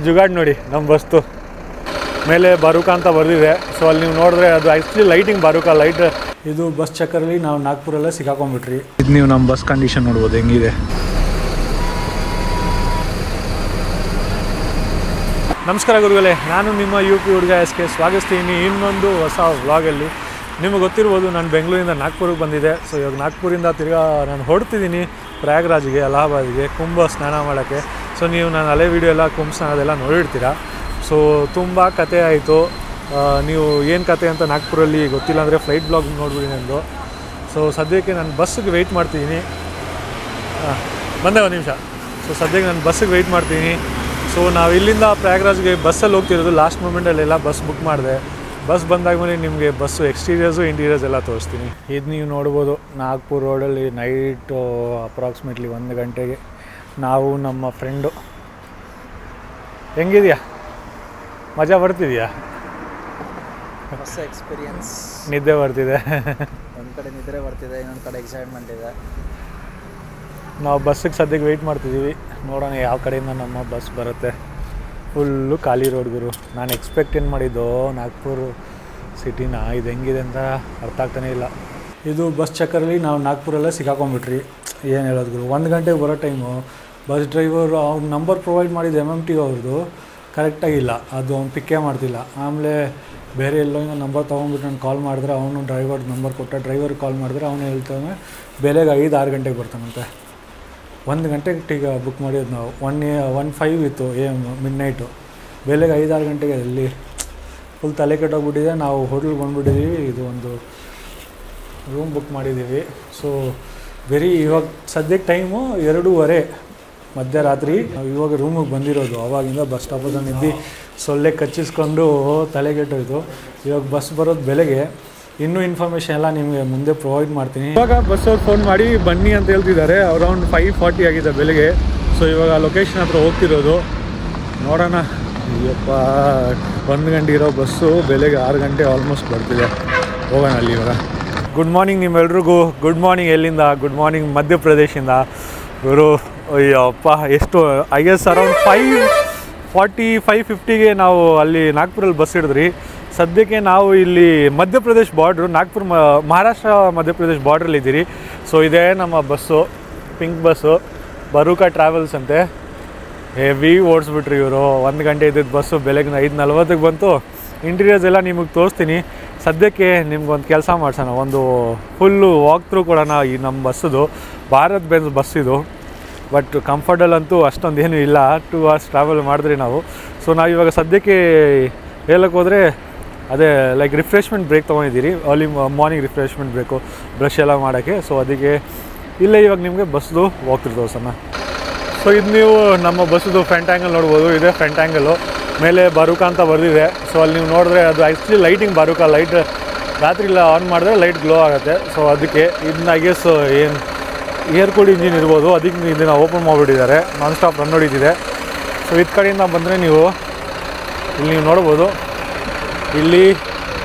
ಜುಗಾಡ್ ನೋಡಿ ನಮ್ಮ ಬಸ್ತು ಮೇಲೆ ಬರುಕಾ ಅಂತ ಬರ್ದಿದೆ. ಸೊ ಅಲ್ಲಿ ನೀವು ನೋಡಿದ್ರೆ ಅದು ಆ್ಯಕ್ಚುಲಿ ಲೈಟಿಂಗ್ ಬರುಕಾ ಲೈಟ್. ಇದು ಬಸ್ ಚಕ್ಕರಲ್ಲಿ ನಾವು ನಾಗ್ಪುರಲ್ಲೇ ಸಿಕ್ಕಾಕೊಂಡ್ಬಿಟ್ರಿ. ಇದು ನೀವು ನಮ್ಮ ಬಸ್ ಕಂಡೀಷನ್ ನೋಡ್ಬೋದು ಹೆಂಗಿದೆ. ನಮಸ್ಕಾರ ಗುರುಗಳೇ, ನಾನು ನಿಮ್ಮ UP ಹುಡುಗ SK ಸ್ವಾಗತಿಸ್ತೀನಿ ಇನ್ನೊಂದು ಹೊಸ ವ್ಲಾಗಲ್ಲಿ. ನಿಮಗೆ ಗೊತ್ತಿರ್ಬೋದು, ನಾನು ಬೆಂಗಳೂರಿಂದ ನಾಗ್ಪುರಿಗೆ ಬಂದಿದ್ದೆ. ಸೊ ಇವಾಗ ನಾಗ್ಪುರಿಂದ ತಿರ್ಗಾ ನಾನು ಹೊರಡ್ತಿದ್ದೀನಿ ಪ್ರಯಾಗ್ರಾಜ್ಗೆ, ಅಲಹಾಬಾದ್ಗೆ ಕುಂಭ ಸ್ನಾನ ಮಾಡೋಕ್ಕೆ. ಸೊ ನೀವು ನಾನು ಹಳೆ ವೀಡಿಯೋ ಎಲ್ಲ ಕುಂಭ ಸ್ನಾನದೆಲ್ಲ ನೋಡಿರ್ತೀರ. ಸೊ ತುಂಬ ಕತೆ ಆಯಿತು. ನೀವು ಏನು ಕತೆ ಅಂತ ನಾಗ್ಪುರಲ್ಲಿ ಗೊತ್ತಿಲ್ಲ ಅಂದರೆ ಫ್ಲೈಟ್ ಬ್ಲಾಗ್ ನೋಡ್ಬಿಡಿ ನಂದು. ಸೊ ಸದ್ಯಕ್ಕೆ ನಾನು ಬಸ್ಸಿಗೆ ವೆಯ್ಟ್ ಮಾಡ್ತಿದ್ದೀನಿ. ಬಂದೆ ಒಂದು ನಿಮಿಷ. ಸೊ ಸದ್ಯಕ್ಕೆ ನಾನು ಬಸ್ಸಿಗೆ ವೆಯ್ಟ್ ಮಾಡ್ತೀನಿ. ಸೊ ನಾವು ಇಲ್ಲಿಂದ ಪ್ರಯಾಗ್ರಾಜ್ಗೆ ಬಸ್ಸಲ್ಲಿ ಹೋಗ್ತಿರೋದು. ಲಾಸ್ಟ್ ಮೂಮೆಂಟಲ್ಲೆಲ್ಲ ಬಸ್ ಬುಕ್ ಮಾಡಿದೆ. ಬಸ್ ಬಂದಾದ್ಮೇಲೆ ನಿಮಗೆ ಬಸ್ಸು ಎಕ್ಸ್ಟೀರಿಯರ್ಸು ಇಂಟೀರಿಯರ್ಸ್ ಎಲ್ಲ ತೋರಿಸ್ತೀನಿ. ಇದು ನೀವು ನೋಡ್ಬೋದು, ನಾಗ್ಪುರ್ ರೋಡಲ್ಲಿ ನೈಟು ಅಪ್ರಾಕ್ಸಿಮೇಟ್ಲಿ 1 ಗಂಟೆಗೆ ನಾವು ನಮ್ಮ ಫ್ರೆಂಡು. ಹೆಂಗಿದೆಯಾ? ಮಜಾ ಬರ್ತಿದೆಯಾ? ಹೊಸ ಎಕ್ಸ್ಪೀರಿಯನ್ಸ್. ನಿದ್ದೆ ಬರ್ತಿದೆ. ಒಂದು ಕಡೆ ನಿದ್ರೆ ಬರ್ತಿದೆ, ಇನ್ನೊಂದು ಕಡೆ ಎಕ್ಸೈಟ್ಮೆಂಟ್ ಇದೆ. ನಾವು ಬಸ್ಸಿಗೆ ಸದ್ಯಕ್ಕೆ ವೆಯ್ಟ್ ಮಾಡ್ತಿದ್ದೀವಿ. ನೋಡೋಣ ಯಾವ ಕಡೆಯಿಂದ ನಮ್ಮ ಬಸ್ ಬರುತ್ತೆ. ಫುಲ್ಲು ಖಾಲಿ ರೋಡ್ ಗುರು. ನಾನು ಎಕ್ಸ್ಪೆಕ್ಟ್ ಏನು ಮಾಡಿದ್ದು ನಾಗ್ಪುರ್ ಸಿಟಿನ, ಇದು ಹೆಂಗಿದೆ ಅಂತ ಅರ್ಥ ಆಗ್ತಾನೇ ಇಲ್ಲ. ಇದು ಬಸ್ ಚಕ್ಕರಲ್ಲಿ ನಾವು ನಾಗ್ಪುರಲ್ಲೇ ಸಿಕ್ಕಾಕೊಂಡ್ಬಿಟ್ರಿ. ಏನು ಹೇಳೋದು ಗುರು, 1 ಗಂಟೆಗೆ ಬರೋ ಟೈಮು. ಬಸ್ ಡ್ರೈವರು ಅವ್ರ ನಂಬರ್ ಪ್ರೊವೈಡ್ ಮಾಡಿದ್ದು MMT ಅವ್ರದ್ದು ಕರೆಕ್ಟಾಗಿಲ್ಲ. ಅದು ಅವ್ನು ಪಿಕ್ಕೇ ಮಾಡ್ತಿಲ್ಲ. ಆಮೇಲೆ ಬೇರೆ ಎಲ್ಲೋ ನಂಬರ್ ತೊಗೊಂಡ್ಬಿಟ್ಟು ನಾನು ಕಾಲ್ ಮಾಡಿದ್ರೆ ಅವನು ಡ್ರೈವರ್ ನಂಬರ್ ಕೊಟ್ಟ. ಡ್ರೈವರ್ಗೆ ಕಾಲ್ ಮಾಡಿದ್ರೆ ಅವನು ಹೇಳ್ತಾನೆ ಬೆಳಗ್ಗೆ 5-6 ಗಂಟೆಗೆ ಬರ್ತಾನಂತೆ. 1 ಗಂಟೆಗೆ ಟೀಗ ಬುಕ್ ಮಾಡಿದ್ದು ನಾವು. 1:05 ಇತ್ತು AM ಮಿಡ್ನೈಟು. ಬೆಳಗ್ಗೆ 5-6 ಗಂಟೆಗೆ ಅಲ್ಲಿ ಫುಲ್ ತಲೆ ಕೆಟ್ಟೋಗ್ಬಿಟ್ಟಿದೆ. ನಾವು ಹೋಟ್ಲಿಗೆ ಬಂದುಬಿಟ್ಟಿದ್ದೀವಿ. ಇದು ಒಂದು ರೂಮ್ ಬುಕ್ ಮಾಡಿದ್ದೀವಿ. ಸೊ ಇವಾಗ ಸದ್ಯಕ್ಕೆ ಟೈಮು 2:15 ಮಧ್ಯರಾತ್ರಿ. ನಾವು ಇವಾಗ ರೂಮಿಗೆ ಬಂದಿರೋದು. ಆವಾಗಿಂದ ಬಸ್ ಸ್ಟಾಪಲ್ಲಿ ನಿದ್ದೆ ಸೊಳ್ಳೆ ಕಚ್ಚಿಸ್ಕೊಂಡು ತಲೆ ಕೆಟ್ಟೋಯ್ತು. ಇವಾಗ ಬಸ್ ಬರೋದು ಬೆಳಗ್ಗೆ. ಇನ್ನೂ ಇನ್ಫಾರ್ಮೇಷನ್ ಎಲ್ಲ ನಿಮಗೆ ಮುಂದೆ ಪ್ರೊವೈಡ್ ಮಾಡ್ತೀನಿ. ಇವಾಗ ಬಸ್ಸವ್ರು ಫೋನ್ ಮಾಡಿ ಬನ್ನಿ ಅಂತ ಹೇಳ್ತಿದ್ದಾರೆ. ಅರೌಂಡ್ 5:40 ಆಗಿದೆ ಬೆಳಗ್ಗೆ. ಸೊ ಇವಾಗ ಲೊಕೇಶನ್ ಹತ್ರ ಹೋಗ್ತಿರೋದು. ನೋಡೋಣ. ಅಯ್ಯಪ್ಪ, 1 ಗಂಟೆ ಇರೋ ಬಸ್ಸು ಬೆಳಗ್ಗೆ 6 ಗಂಟೆ ಆಲ್ಮೋಸ್ಟ್ ಬರ್ತಿದೆ. ಹೋಗೋಣ ಅಲ್ಲಿ ಇವಾಗ. ಗುಡ್ ಮಾರ್ನಿಂಗ್ ನಿಮ್ಮೆಲ್ರಿಗೂ. ಗುಡ್ ಮಾರ್ನಿಂಗ್ ಎಲ್ಲಿಂದ? ಗುಡ್ ಮಾರ್ನಿಂಗ್ ಮಧ್ಯಪ್ರದೇಶಿಂದ. ಇವರು ಅಯ್ಯಪ್ಪ ಎಷ್ಟು ಐ ಗೆಸ್ ಅರೌಂಡ್ 5:40 5:50ಗೆ ನಾವು ಅಲ್ಲಿ ನಾಗ್ಪುರಲ್ಲಿ ಬಸ್ ಹಿಡಿದ್ರಿ. ಸದ್ಯಕ್ಕೆ ನಾವು ಇಲ್ಲಿ ಮಧ್ಯಪ್ರದೇಶ್ ಬಾರ್ಡ್ರು, ನಾಗ್ಪುರ್ ಮಹಾರಾಷ್ಟ್ರ ಮಧ್ಯಪ್ರದೇಶ್ ಬಾರ್ಡ್ರಲ್ಲಿದ್ದೀರಿ. ಸೊ ಇದೇ ನಮ್ಮ ಬಸ್ಸು, ಪಿಂಕ್ ಬಸ್ಸು, ಬರುಕಾ ಟ್ರಾವೆಲ್ಸ್ ಅಂತೆ. ಹೆವಿ ಓಡಿಸ್ಬಿಟ್ರಿ ಇವರು. 1 ಗಂಟೆ ಇದ್ದಿದ್ದು ಬಸ್ಸು ಬೆಳಗ್ಗೆ 5:40ಕ್ಕೆ ಬಂತು. ಇಂಟೀರಿಯರ್ಸ್ ಎಲ್ಲ ನಿಮಗೆ ತೋರಿಸ್ತೀನಿ. ಸದ್ಯಕ್ಕೆ ನಿಮ್ಗೊಂದು ಕೆಲಸ ಮಾಡ್ಸೋಣ, ಒಂದು ಫುಲ್ಲು ವಾಕ್ ಥ್ರೂ ಕೊಡೋಣ ಈ ನಮ್ಮ ಬಸ್ಸದು. ಭಾರತ್ ಬೆಂಜ್ ಬಸ್ ಇದು. ಬಟ್ ಕಂಫರ್ಟಬಲ್ ಅಂತೂ ಅಷ್ಟೊಂದೇನು ಇಲ್ಲ. 2 hours ಟ್ರಾವೆಲ್ ಮಾಡಿದ್ರಿ ನಾವು. ಸೊ ನಾವು ಇವಾಗ ಸದ್ಯಕ್ಕೆ ಹೇಳಕ್ಕೆ ಹೋದರೆ ಅದೇ ಲೈಕ್ ರಿಫ್ರೆಶ್ಮೆಂಟ್ ಬ್ರೇಕ್ ತೊಗೊಂಡಿದ್ದೀರಿ. Early morning refreshment break, brush ಎಲ್ಲ ಮಾಡೋಕ್ಕೆ. ಸೊ ಅದಕ್ಕೆ ಇಲ್ಲೇ ಇವಾಗ ನಿಮಗೆ ಬಸ್ದು ಹೋಗ್ತಿರ್ ತೋರ್ಸೋಣ. ಸೊ ಇದು ನೀವು ನಮ್ಮ ಬಸ್ಸದು ಫ್ರಂಟ್ ಆ್ಯಂಗಲ್ ನೋಡ್ಬೋದು. ಇದೆ ಫ್ರಂಟ್ ಆ್ಯಂಗಲು. ಮೇಲೆ ಬರುಕಾ ಅಂತ ಬರ್ದಿದೆ. ಸೊ ಅಲ್ಲಿ ನೀವು ನೋಡಿದ್ರೆ ಅದು ಆ್ಯಕ್ಚುಲಿ ಲೈಟಿಂಗ್ ಬರುಕಾ ಲೈಟ್. ರಾತ್ರಿ ಎಲ್ಲ ಆನ್ ಮಾಡಿದ್ರೆ ಲೈಟ್ ಗ್ಲೋ ಆಗುತ್ತೆ. ಸೊ ಅದಕ್ಕೆ ಇದನ್ನ ಐ ಗೆಸ್ ಏನು ಏರ್ ಕೂಲ್ಡ್ ಇಂಜಿನ್ ಇರ್ಬೋದು. ಅದಕ್ಕೆ ಇದನ್ನು ಓಪನ್ ಮಾಡಿಬಿಟ್ಟಿದ್ದಾರೆ. ನಾನ್ ಸ್ಟಾಪ್ ರನ್ ಹೊಡಿತಿದೆ. ಸೊ ಇದು ಕಡೆಯಿಂದ ಬಂದರೆ ನೀವು ಇಲ್ಲಿ ನೀವು ನೋಡ್ಬೋದು, ಇಲ್ಲಿ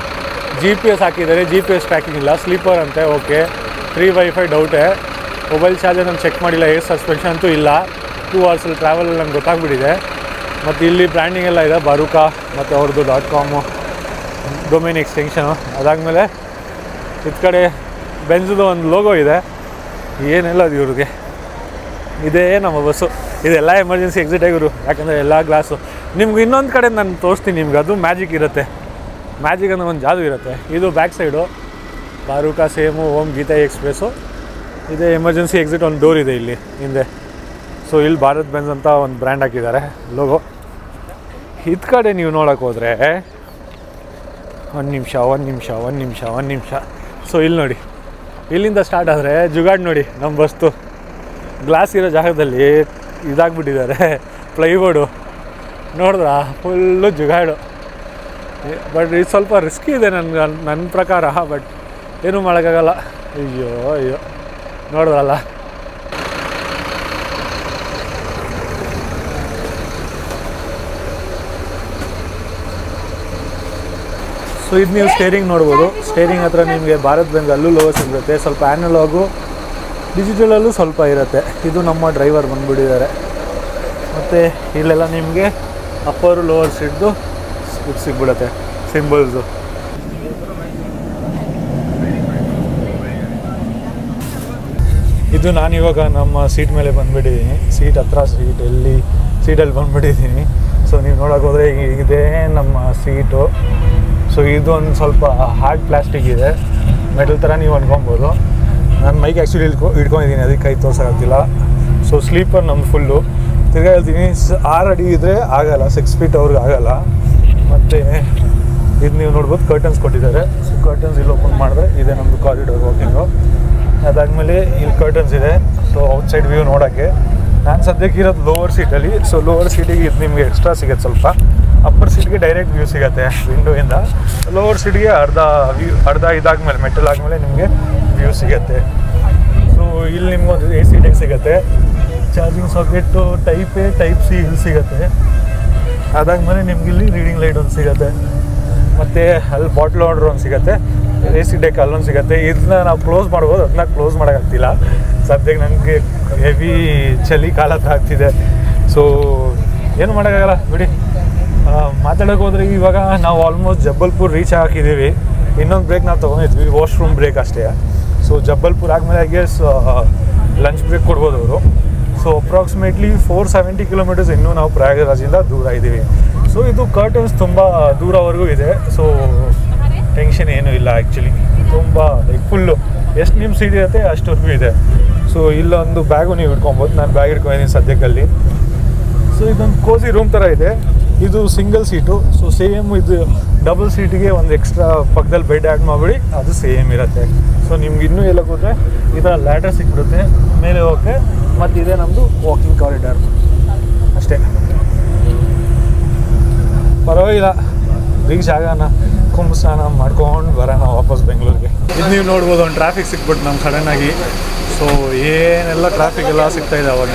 GPS ಹಾಕಿದ್ದಾರೆ. GPS ಟ್ರ್ಯಾಕಿಂಗ್ ಇಲ್ಲ, ಸ್ಲೀಪರ್ ಅಂತೆ. Okay, 3 Wi-Fi ಡೌಟೇ. ಮೊಬೈಲ್ ಚಾರ್ಜರ್ ನಾನು ಚೆಕ್ ಮಾಡಿಲ್ಲ. ಏರ್ ಸಸ್ಪೆನ್ಷನ್ ಅಂತೂ ಇಲ್ಲ. 2 hours ಟ್ರಾವೆಲ್ ನಂಗೆ ಗೊತ್ತಾಗ್ಬಿಟ್ಟಿದೆ. ಮತ್ತು ಇಲ್ಲಿ ಬ್ರ್ಯಾಂಡಿಂಗ್ ಎಲ್ಲ ಇದೆ, ಬರುಕಾ ಮತ್ತು ಅವ್ರದ್ದು .com ಡೊಮೇನ್ ಎಕ್ಸ್ಟೆನ್ಷನು. ಅದಾದಮೇಲೆ ಇದು ಕಡೆ ಬೆಂಜ್ದು ಒಂದು ಲೋಗೋ ಇದೆ. ಏನೆಲ್ಲ ಅದು ಇವ್ರಿಗೆ. ಇದೇ ನಮ್ಮ ಬಸ್ಸು. ಇದೆಲ್ಲ ಎಮರ್ಜೆನ್ಸಿ ಎಕ್ಸಿಟ್ ಆಗಿರು. ಯಾಕಂದರೆ ಎಲ್ಲ ಗ್ಲಾಸು ನಿಮ್ಗೆ ಇನ್ನೊಂದು ಕಡೆ ನಾನು ತೋರಿಸ್ತೀನಿ ನಿಮ್ಗೆ. ಅದು ಮ್ಯಾಜಿಕ್ ಇರುತ್ತೆ. ಮ್ಯಾಜಿಕ್ ಅನ್ನೋ ಒಂದು ಜಾದು ಇರುತ್ತೆ. ಇದು ಬ್ಯಾಕ್ ಸೈಡು ಬರುಕಾ ಸೇಮು ಓಮ್ ಗೀತಾ ಎಕ್ಸ್ಪ್ರೆಸ್ಸು. ಇದೇ ಎಮರ್ಜೆನ್ಸಿ ಎಕ್ಸಿಟ್ ಒಂದು ಡೋರ್ ಇದೆ ಇಲ್ಲಿ ಹಿಂದೆ. ಸೊ ಇಲ್ಲಿ ಭಾರತ್ ಬೆಂಜ್ ಅಂತ ಒಂದು ಬ್ರ್ಯಾಂಡ್ ಹಾಕಿದ್ದಾರೆ ಲೋಗೋ. ಇದು ಕಡೆ ನೀವು ನೋಡೋಕೆ ಹೋದರೆ ಒಂದು ನಿಮಿಷ. ಸೊ ಇಲ್ಲಿ ನೋಡಿ, ಇಲ್ಲಿಂದ ಸ್ಟಾರ್ಟ್ ಆದರೆ ಜುಗಾಡ್ ನೋಡಿ ನಮ್ಮ ಬಸ್ತು. ಗ್ಲಾಸ್ ಇರೋ ಜಾಗದಲ್ಲಿ ಇದಾಗ್ಬಿಟ್ಟಿದ್ದಾರೆ ಪ್ಲೈಬೋರ್ಡು. ನೋಡಿದ್ರಾ? ಫುಲ್ಲು ಜುಗಾಡು. ಬಟ್ ಇದು ಸ್ವಲ್ಪ ರಿಸ್ಕಿ ಇದೆ ನನ್ನ ಪ್ರಕಾರ. ಬಟ್ ಏನೂ ಮಾಡೋಕ್ಕಾಗಲ್ಲ. ಅಯ್ಯೋ ನೋಡಿದ್ರಲ್ಲ. ಸೊ ಇದು ನೀವು ಸ್ಟೇರಿಂಗ್ ನೋಡ್ಬೋದು. ಸ್ಟೇರಿಂಗ್ ಹತ್ರ ನಿಮಗೆ ಭಾರತ್ ಬೆಂಜ್ ಅಲ್ಲೂ ಲೋಗೋ ಸಿಗುತ್ತೆ. ಸ್ವಲ್ಪ ಆ್ಯನಲಾಗು ಡಿಜಿಟಲಲ್ಲೂ ಸ್ವಲ್ಪ ಇರುತ್ತೆ. ಇದು ನಮ್ಮ ಡ್ರೈವರ್ ಬಂದುಬಿಟ್ಟಿದ್ದಾರೆ. ಮತ್ತು ಇಲ್ಲೆಲ್ಲ ನಿಮಗೆ ಅಪ್ಪರು ಲೋವರ್ ಸೀಟ್ದು ಇದು ಸಿಗ್ಬಿಡುತ್ತೆ ಸಿಂಬಲ್ಸು. ಇದು ನಾನಿವಾಗ ನಮ್ಮ ಸೀಟ್ ಮೇಲೆ ಬಂದುಬಿಟ್ಟಿದ್ದೀನಿ, ಸೀಟಲ್ಲಿ ಬಂದುಬಿಟ್ಟಿದ್ದೀನಿ. ಸೊ ನೀವು ನೋಡೋಕೆ ಹೋದರೆ ಇದೇ ನಮ್ಮ ಸೀಟು. ಸೊ ಇದು ಒಂದು ಸ್ವಲ್ಪ ಹಾರ್ಡ್ ಪ್ಲಾಸ್ಟಿಕ್ ಇದೆ, ಮೆಟಲ್ ಥರ ನೀವು ಅನ್ಕೊಬೋದು. ನಾನು ಮೈಕ್ ಆ್ಯಕ್ಚುಲಿ ಇಟ್ಕೊಂಡಿದ್ದೀನಿ, ಅದಕ್ಕೆ ಕೈ ತೋರ್ಸೋಕ್ಕಾಗ್ತಿಲ್ಲ. ಸೊ ಸ್ಲೀಪರ್ ನಮ್ದು ಫುಲ್ಲು ತಿರ್ಗಾ ಹೇಳ್ತೀನಿ, 6 ಅಡಿ ಇದ್ದರೆ ಆಗೋಲ್ಲ, 6 ಫೀಟ್ ಅವ್ರಿಗೆ ಆಗೋಲ್ಲ. ಮತ್ತು ಇದು ನೀವು ನೋಡ್ಬೋದು ಕರ್ಟನ್ಸ್ ಕೊಟ್ಟಿದ್ದಾರೆ. ಸೊ ಕರ್ಟನ್ಸ್ ಇಲ್ಲಿ ಓಪನ್ ಮಾಡಿದ್ರೆ ಇದೆ ನಮ್ಮದು ಕಾರಿಡೋರ್ ವಾಕಿಂಗು. ಅದಾದಮೇಲೆ ಇಲ್ಲಿ ಕರ್ಟನ್ಸ್ ಇದೆ, ಸೊ ಔಟ್ಸೈಡ್ ವ್ಯೂ ನೋಡೋಕ್ಕೆ. ನಾನು ಸದ್ಯಕ್ಕೆ ಇರೋದು ಲೋವರ್ ಸೀಟಲ್ಲಿ. ಸೊ ಲೋವರ್ ಸೀಟಿಗೆ ಇದು ನಿಮಗೆ ಎಕ್ಸ್ಟ್ರಾ ಸಿಗುತ್ತೆ ಸ್ವಲ್ಪ, ಅಪ್ಪರ್ ಸೀಟ್ಗೆ ಡೈರೆಕ್ಟ್ ವ್ಯೂ ಸಿಗುತ್ತೆ ವಿಂಡೋಯಿಂದ. ಲೋವರ್ ಸೀಟ್ಗೆ ಅರ್ಧ ಇದಾದ್ಮೇಲೆ ಮೆಟಲ್ ಆದಮೇಲೆ ನಿಮಗೆ ವ್ಯೂ ಸಿಗುತ್ತೆ. ಸೊ ಇಲ್ಲಿ ನಿಮ್ಗೊಂದು AC ಡೆಕ್ ಸಿಗುತ್ತೆ, charging socket type A type C ಇಲ್ಲಿ ಸಿಗುತ್ತೆ. ಅದಾದಮೇಲೆ ನಿಮ್ಗೆ ಇಲ್ಲಿ ರೀಡಿಂಗ್ ಲೈಟ್ ಒಂದು ಸಿಗುತ್ತೆ, ಮತ್ತು ಅಲ್ಲಿ ಬಾಟ್ಲ್ ಆರ್ಡ್ರ್ ಒಂದು ಸಿಗುತ್ತೆ, AC ಡೆಕ್ ಅಲ್ಲೊಂದು ಸಿಗುತ್ತೆ. ಇದನ್ನ ನಾವು ಕ್ಲೋಸ್ ಮಾಡ್ಬೋದು, ಅದನ್ನ ಕ್ಲೋಸ್ ಮಾಡೋಕ್ಕಾಗ್ತಿಲ್ಲ ಸದ್ಯಕ್ಕೆ, ನನಗೆ ಹೆವಿ ಚಳಿ ಕಾಲ ಆಗ್ತಿದೆ. ಸೊ ಏನು ಮಾಡೋಕ್ಕಾಗಲ್ಲ ಬಿಡಿ. ಮಾತಾಡೋಕೆ ಹೋದ್ರೆ ಇವಾಗ ನಾವು ಆಲ್ಮೋಸ್ಟ್ ಜಬ್ಬಲ್ಪುರ್ ರೀಚ್ ಆಗಿದ್ದೀವಿ. ಇನ್ನೊಂದು ಬ್ರೇಕ್ ನಾವು ತೊಗೊಂಡಿದ್ವಿ, ವಾಶ್ರೂಮ್ ಬ್ರೇಕ್ ಅಷ್ಟೇ. ಸೊ ಜಬ್ಬಲ್ಪುರ್ ಆದಮೇಲೆ ಐ ಗೆಸ್ ಲಂಚ್ ಬ್ರೇಕ್ ಕೊಡ್ಬೋದು ಅವರು. ಸೊ ಅಪ್ರಾಕ್ಸಿಮೇಟ್ಲಿ 470 ಕಿಲೋಮೀಟರ್ಸ್ ಇನ್ನೂ ನಾವು ಪ್ರಯಾಗರಾಜಿಂದ ದೂರ ಇದ್ದೀವಿ. ಸೊ ಇದು ಕರ್ಟನ್ಸ್ ತುಂಬ ದೂರವರೆಗೂ ಇದೆ. ಸೊ ಟೆನ್ಷನ್ ಏನೂ ಇಲ್ಲ ಆ್ಯಕ್ಚುಲಿ, ತುಂಬ ಫುಲ್ಲು ಎಷ್ಟು ನಿಮ್ಮ ಸೀಟ್ ಇರುತ್ತೆ ಅಷ್ಟವರೆಗೂ ಇದೆ. ಸೊ ಇಲ್ಲೊಂದು ಬ್ಯಾಗು ನೀವು ಇಟ್ಕೊಬೋದು, ನಾನು ಬ್ಯಾಗ್ ಇಟ್ಕೊಂಡಿದ್ದೀನಿ ಸದ್ಯಕ್ಕಲ್ಲಿ. ಸೊ ಇದೊಂದು ಕೋಸಿ ರೂಮ್ ಥರ ಇದೆ. ಇದು ಸಿಂಗಲ್ ಸೀಟು. ಸೊ ಸೇಮ್ ಇದು ಡಬಲ್ ಸೀಟಿಗೆ ಒಂದು ಎಕ್ಸ್ಟ್ರಾ ಪಕ್ಕದಲ್ಲಿ ಬೆಡ್ ಆ್ಯಡ್ ಮಾಡಿಬಿಡಿ, ಅದು ಸೇಮ್ ಇರುತ್ತೆ. ಸೊ ನಿಮ್ಗೆ ಇನ್ನೂ ಎಲ್ಲಕ್ಕೆ ಹೋದರೆ ಈ ಥರ ಲ್ಯಾಡರ್ ಸಿಕ್ಬಿಡುತ್ತೆ ಮೇಲೆ ಹೋಗೋಕ್ಕೆ. ಮತ್ತು ಇದೇ ನಮ್ಮದು ವಾಕಿಂಗ್ ಕಾರಿಡಾರ್ ಅಷ್ಟೇ, ಪರವಾಗಿಲ್ಲ. ರೀಚ್ ಆಗೋಣ, ಕುಂಭ ಸ್ನಾನ ಮಾಡ್ಕೊಂಡು ಬರೋಣ ವಾಪಸ್ ಬೆಂಗಳೂರಿಗೆ. ಇದು ನೀವು ನೋಡ್ಬೋದು, ಒಂದು ಟ್ರಾಫಿಕ್ ಸಿಕ್ಬಿಟ್ಟು ನಮ್ಗೆ ಸಡನ್ನಾಗಿ. ಸೊ ಏನೆಲ್ಲ ಟ್ರಾಫಿಕ್ ಎಲ್ಲ ಸಿಗ್ತಾಯಿದೆ ಅವಾಗ.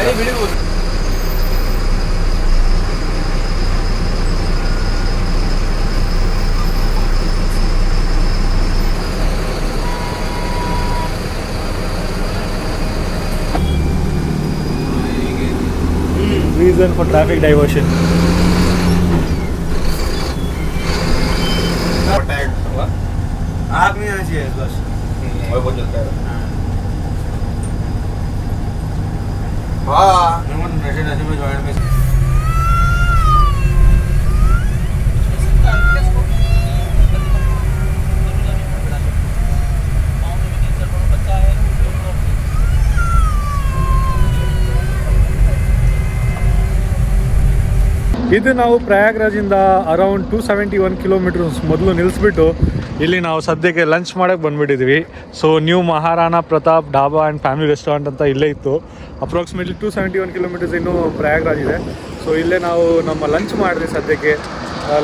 Reason for traffic diversion. आग नहीं आना चाहिए बस, और बहुत चलता है। हाँ नशे में जॉइंट में ಇದು ನಾವು ಪ್ರಯಾಗ್ರಾಜಿಂದ ಅರೌಂಡ್ 271 ಕಿಲೋಮೀಟರ್ಸ್ ಮೊದಲು ನಿಲ್ಲಿಸ್ಬಿಟ್ಟು ಇಲ್ಲಿ ನಾವು ಸದ್ಯಕ್ಕೆ ಲಂಚ್ ಮಾಡೋಕ್ಕೆ ಬಂದುಬಿಟ್ಟಿದ್ವಿ. So new Maharana Pratap dhaba and family restaurant ಅಂತ ಇಲ್ಲೇ ಇತ್ತು. ಅಪ್ರಾಕ್ಸಿಮೇಟ್ಲಿ 271 ಕಿಲೋಮೀಟರ್ಸ್ ಇನ್ನೂ ಪ್ರಯಾಗ್ರಾಜ್ ಇದೆ. ಸೊ ಇಲ್ಲೇ ನಾವು ನಮ್ಮ ಲಂಚ್ ಮಾಡಿದ್ವಿ ಸದ್ಯಕ್ಕೆ.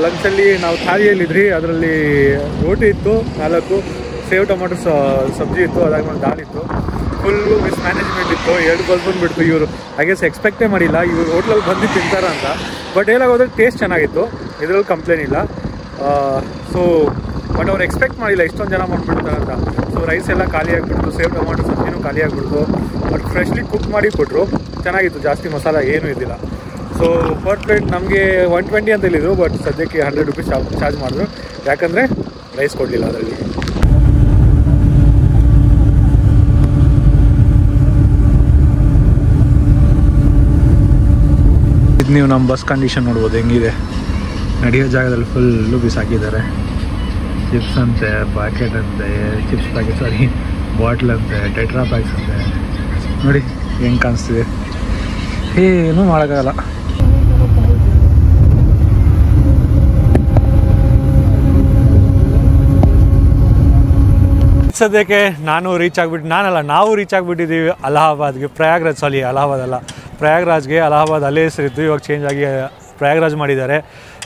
ಲಂಚಲ್ಲಿ ನಾವು ಥಾಲಿಯಲ್ಲಿದ್ರಿ, ಅದರಲ್ಲಿ ರೋಟಿ ಇತ್ತು 4, ಸೇವ್ ಟೊಮೊಟೊ ಸಬ್ಜಿ ಇತ್ತು, ಅದಾದ್ಮೇಲೆ ದಾಲ್ ಇತ್ತು. ಫುಲ್ಲು ಮಿಸ್ಮ್ಯಾನೇಜ್ಮೆಂಟ್ ಇತ್ತು, 2 ಬಸ್ ಬಂದುಬಿಡ್ತು. ಇವರು ಐ ಗೆಸ್ ಎಕ್ಸ್ಪೆಕ್ಟೇ ಮಾಡಿಲ್ಲ ಇವರು ಹೋಟ್ಲಲ್ಲಿ ಬಂದು ತಿಂತಾರ ಅಂತ. ಬಟ್ ಹೇಳೋದ್ರೆ ಟೇಸ್ಟ್ ಚೆನ್ನಾಗಿತ್ತು, ಇದರಲ್ಲಿ ಕಂಪ್ಲೇಂಟ್ ಇಲ್ಲ. ಸೊ ಬಟ್ ಅವ್ರು ಎಕ್ಸ್ಪೆಕ್ಟ್ ಮಾಡಿಲ್ಲ ಇಷ್ಟೊಂದು ಜನ ಮಾಡ್ಬಿಡ್ತಾರೆ ಅಂತ. ಸೊ ರೈಸ್ ಎಲ್ಲ ಖಾಲಿ ಆಗಿಬಿಡ್ತು, ಸೇವ್ ಟೊಮಾಟೊ ಸಬ್ಜಿನೂ ಖಾಲಿ ಆಗಿಬಿಡ್ತು. ಬಟ್ ಫ್ರೆಶ್ಲಿ ಕುಕ್ ಮಾಡಿ ಕೊಟ್ಟರು, ಚೆನ್ನಾಗಿತ್ತು, ಜಾಸ್ತಿ ಮಸಾಲ ಏನೂ ಇದ್ದಿಲ್ಲ. ಸೊ ಪರ್ ಪ್ಲೇಟ್ ನಮಗೆ 120 ಅಂತ ಹೇಳಿದ್ರು, ಬಟ್ ಸದ್ಯಕ್ಕೆ 100 ರುಪೀಸ್ ಚಾರ್ಜ್ ಮಾಡಿದ್ರು, ಯಾಕಂದರೆ ರೈಸ್ ಕೊಡಲಿಲ್ಲ ಅದರಲ್ಲಿ. ಇದು ನೀವು ನಮ್ಮ ಬಸ್ ಕಂಡೀಷನ್ ನೋಡ್ಬೋದು ಹೆಂಗಿದೆ. ನಡೆಯೋ ಜಾಗದಲ್ಲಿ ಫುಲ್ಲು ಬಿಸಾಕಿದ್ದಾರೆ. ಚಿಪ್ಸ್ ಅಂತೆ, ಪ್ಯಾಕೆಟ್ ಅಂತೆ, ಚಿಪ್ಸ್ ಪ್ಯಾಕೆಟ್ ಬಾಟ್ಲ್ ಅಂತೆ, ಟೆಟ್ರಾ ಪ್ಯಾಕ್ಸ್ ಅಂತೆ. ನೋಡಿ ಹೆಂಗೆ ಕಾಣಿಸ್ತಿದೆ, ಏನೂ ಮಾಡೋಕ್ಕಾಗಲ್ಲ. ಸದ್ಯಕ್ಕೆ ನಾವು ರೀಚ್ ಆಗಿಬಿಟ್ಟಿದ್ದೀವಿ ಅಲಹಾಬಾದ್ಗೆ. ಪ್ರಯಾಗ್ರಾಜ್ಗೆ. ಅಲಹಾಬಾದ್ ಅಲ್ಲೇ ಹೆಸರಿತ್ತು, ಇವಾಗ ಚೇಂಜ್ ಆಗಿ ಪ್ರಯಾಗ್ರಾಜ್ ಮಾಡಿದ್ದಾರೆ.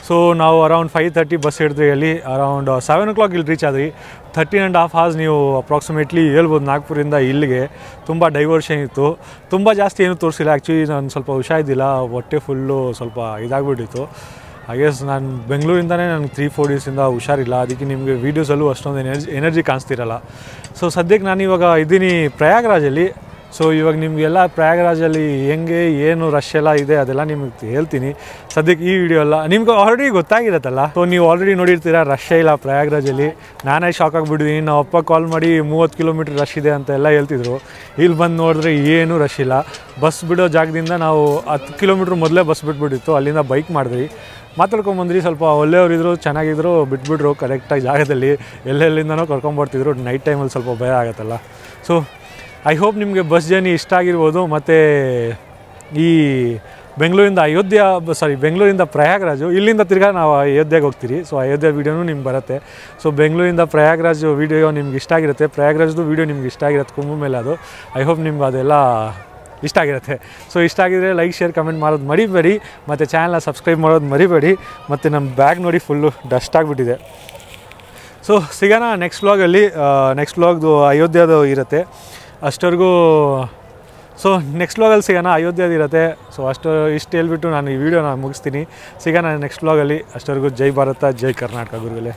ಸೊ ನಾವು ಅರೌಂಡ್ 5:30 ಬಸ್ ಹಿಡಿದ್ವಿ, ಅಲ್ಲಿ ಅರೌಂಡ್ 7 o'clock ಇಲ್ಲಿ ರೀಚ್ ಆದ್ವಿ. 13.5 hours ನೀವು ಅಪ್ರಾಕ್ಸಿಮೇಟ್ಲಿ ಹೇಳ್ಬೋದು ನಾಗ್ಪುರಿಂದ ಇಲ್ಲಿಗೆ. ತುಂಬ ಡೈವರ್ಷನ್ ಇತ್ತು, ತುಂಬ ಜಾಸ್ತಿ ಏನೂ ತೋರಿಸಿಲ್ಲ. ಆ್ಯಕ್ಚುಲಿ ನಾನು ಸ್ವಲ್ಪ ಹುಷಾರಿದ್ದಿಲ್ಲ, ಹೊಟ್ಟೆ ಫುಲ್ಲು ಸ್ವಲ್ಪ ಇದಾಗ್ಬಿಟ್ಟಿತ್ತು. ಐ ಗೆಸ್ ನಾನು ಬೆಂಗಳೂರಿಂದನೇ ನನಗೆ 3-4 ಡೇಸಿಂದ ಹುಷಾರಿಲ್ಲ, ಅದಕ್ಕೆ ನಿಮಗೆ ವೀಡಿಯೋಸಲ್ಲೂ ಅಷ್ಟೊಂದು ಎನರ್ಜಿ ಕಾಣಿಸ್ತಿರಲ್ಲ. ಸೊ ಸದ್ಯಕ್ಕೆ ನಾನು ಇವಾಗ ಇದ್ದೀನಿ ಪ್ರಯಾಗ್ರಾಜಲ್ಲಿ. ಸೊ ಇವಾಗ ನಿಮಗೆಲ್ಲ ಪ್ರಯಾಗರಾಜಲ್ಲಿ ಹೆಂಗೆ ಏನು ರಶ್ ಎಲ್ಲ ಇದೆ ಅದೆಲ್ಲ ನಿಮಗೆ ಹೇಳ್ತೀನಿ ಸದ್ಯಕ್ಕೆ ಈ ವಿಡಿಯೋ ಎಲ್ಲ ನಿಮ್ಗೆ ಆಲ್ರೆಡಿ ಗೊತ್ತಾಗಿರುತ್ತಲ್ಲ. ಸೊ ನೀವು ಆಲ್ರೆಡಿ ನೋಡಿರ್ತೀರ ರಶ್ ಇಲ್ಲ ಪ್ರಯಾಗರಾಜಲ್ಲಿ. ನಾನೇ ಶಾಕ್ ಆಗಿಬಿಟ್ಟಿದ್ದೀನಿ. ನಾವು ಅಪ್ಪ ಕಾಲ್ ಮಾಡಿ 30 ಕಿಲೋಮೀಟ್ರ್ ರಶ್ ಇದೆ ಅಂತ ಎಲ್ಲ ಹೇಳ್ತಿದ್ರು. ಇಲ್ಲಿ ಬಂದು ನೋಡಿದ್ರೆ ಏನೂ ರಶ್ ಇಲ್ಲ. ಬಸ್ ಬಿಡೋ ಜಾಗದಿಂದ ನಾವು 10 ಕಿಲೋಮೀಟ್ರ್ ಮೊದಲೇ ಬಸ್ ಬಿಟ್ಬಿಟ್ಟಿತ್ತು. ಅಲ್ಲಿಂದ ಬೈಕ್ ಮಾಡಿದ್ವಿ, ಮಾತಾಡ್ಕೊಂಬಂದ್ರಿ. ಸ್ವಲ್ಪ ಒಳ್ಳೆಯವರಿದ್ರು, ಚೆನ್ನಾಗಿದ್ರು, ಬಿಟ್ಬಿಟ್ರು ಕರೆಕ್ಟಾಗಿ ಜಾಗದಲ್ಲಿ. ಎಲ್ಲೆಲ್ಲಿಂದನೋ ಕರ್ಕೊಂಬರ್ತಿದ್ರು. ನೈಟ್ ಟೈಮಲ್ಲಿ ಸ್ವಲ್ಪ ಭಯ ಆಗುತ್ತಲ್ಲ. ಸೊ ಐ ಹೋಪ್ ನಿಮಗೆ ಬಸ್ ಜರ್ನಿ ಇಷ್ಟ ಆಗಿರ್ಬೋದು. ಮತ್ತು ಈ ಬೆಂಗಳೂರಿಂದ ಪ್ರಯಾಗರಾಜು, ಇಲ್ಲಿಂದ ತಿರ್ಗಾ ನಾವು ಅಯೋಧ್ಯೆಗೆ ಹೋಗ್ತೀರಿ. ಸೊ ಅಯೋಧ್ಯೆ ವೀಡಿಯೋನೂ ನಿಮ್ಗೆ ಬರುತ್ತೆ. ಸೊ ಬೆಂಗಳೂರಿಂದ ಪ್ರಯಾಗರಾಜು ವೀಡಿಯೋ ನಿಮ್ಗೆ ಇಷ್ಟ ಆಗಿರುತ್ತೆ, ಪ್ರಯಾಗರಾಜ್ದು ವೀಡಿಯೋ ನಿಮ್ಗೆ ಇಷ್ಟ ಆಗಿರುತ್ತೆ, ಕುಂಭ ಮೇಲೆ ಅದು. ಐ ಹೋಪ್ ನಿಮ್ಗೆ ಅದೆಲ್ಲ ಇಷ್ಟ ಆಗಿರುತ್ತೆ. ಸೊ ಇಷ್ಟ ಆಗಿದ್ರೆ ಲೈಕ್, ಶೇರ್, ಕಮೆಂಟ್ ಮಾಡೋದು ಮರಿಬೇಡಿ. ಮತ್ತು ಚಾನಲ್ನ ಸಬ್ಸ್ಕ್ರೈಬ್ ಮಾಡೋದು ಮರಿಬೇಡಿ. ಮತ್ತು ನಮ್ಮ ಬ್ಯಾಗ್ ನೋಡಿ ಫುಲ್ಲು ಡಸ್ಟ್ ಆಗಿಬಿಟ್ಟಿದೆ. ಸೊ ಸಿಗೋಣ ನೆಕ್ಸ್ಟ್ ವ್ಲಾಗಲ್ಲಿ. ನೆಕ್ಸ್ಟ್ ವ್ಲಾಗ್ದು ಅಯೋಧ್ಯೆದು ಇರುತ್ತೆ ಅಷ್ಟವರೆಗೂ. ಸೊ ನೆಕ್ಸ್ಟ್ ವ್ಲಾಗಲ್ಲಿ ಸಿಗೋಣ, ಅಯೋಧ್ಯೆದು ಇರುತ್ತೆ. ಸೊ ಇಷ್ಟು ಹೇಳ್ಬಿಟ್ಟು ನಾನು ಈ ವಿಡಿಯೋನ ಮುಗಿಸ್ತೀನಿ. ಸಿಗೋಣ ನೆಕ್ಸ್ಟ್ ವ್ಲಾಗಲ್ಲಿ. ಅಷ್ಟವರೆಗೂ ಜೈ ಭಾರತ, ಜೈ ಕರ್ನಾಟಕ ಗುರುಗಳೇ.